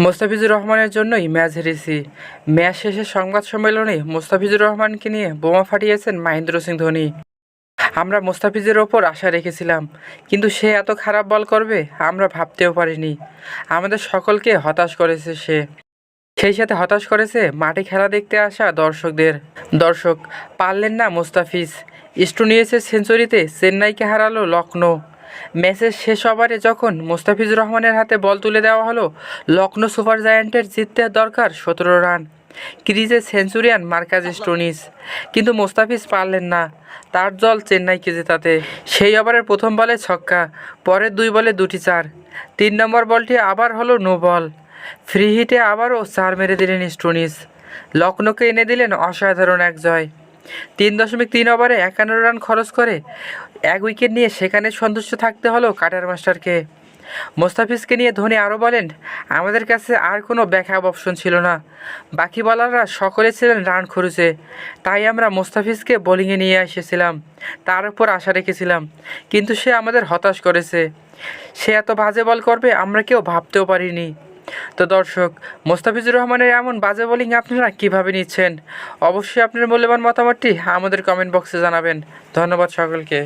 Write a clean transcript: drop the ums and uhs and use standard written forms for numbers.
মোস্তাফিজুর রহমানের জন্যই ম্যাচ হেরেছি। ম্যাচ শেষে সংবাদ সম্মেলনে মোস্তাফিজুর রহমানকে নিয়ে বোমা ফাটিয়েছেন মহেন্দ্র সিং ধোনি। আমরা মোস্তাফিজের ওপর আশা রেখেছিলাম, কিন্তু সে এত খারাপ বল করবে আমরা ভাবতেও পারিনি। আমাদের সকলকে হতাশ করেছে সে। সেই সাথে হতাশ করেছে মাঠে খেলা দেখতে আসা দর্শকদের। দর্শক পারলেন না মুস্তাফিজ। স্টোনিয়াসের সেঞ্চুরিতে চেন্নাইকে হারালো লখনৌ। ম্যাচের শেষ ওভারে যখন মুস্তাফিজুর রহমানের হাতে বল তুলে দেওয়া হলো, লখনৌ সুপার জায়ান্টের জিততে দরকার 17 রান। ক্রিজে সেঞ্চুরিয়ান মার্কাস স্টোনিস, কিন্তু মুস্তাফিজ পারলেন না তার দল চেন্নাইকে জেতাতে। সেই ওভারের প্রথম বলে ছক্কা, পরের 2 বলে 2টি চার। 3 নম্বর বলটি আবার হলো নো বল। ফ্রি হিটে আবারও 4 মেরে দিলেন স্টোনিস। লখনৌকে এনে দিলেন অসাধারণ এক জয়। 3.3 ওভারে 51 রান খরচ করে 1 উইকেট নিয়ে সেখানে সন্তুষ্ট থাকতে হলো কাটার মাস্টারকে। মোস্তাফিজকে নিয়ে ধোনি আরও বলেন, আমাদের কাছে আর কোনো ব্যাকআপ অপশন ছিল না। বাকি বলাররা সকলে ছিলেন রান খরুচে, তাই আমরা মোস্তাফিজকে বোলিংয়ে নিয়ে এসেছিলাম। তার উপর আশা রেখেছিলাম, কিন্তু সে আমাদের হতাশ করেছে। সে এত বাজে বল করবে আমরা কেউ ভাবতেও পারিনি। তো দর্শক, মোস্তাফিজুর রহমানের এমন বাজে বোলিং আপনারা কীভাবে নিচ্ছেন? অবশ্যই আপনার মূল্যবান মতামতটি আমাদের কমেন্ট বক্সে জানাবেন। ধন্যবাদ সকলকে।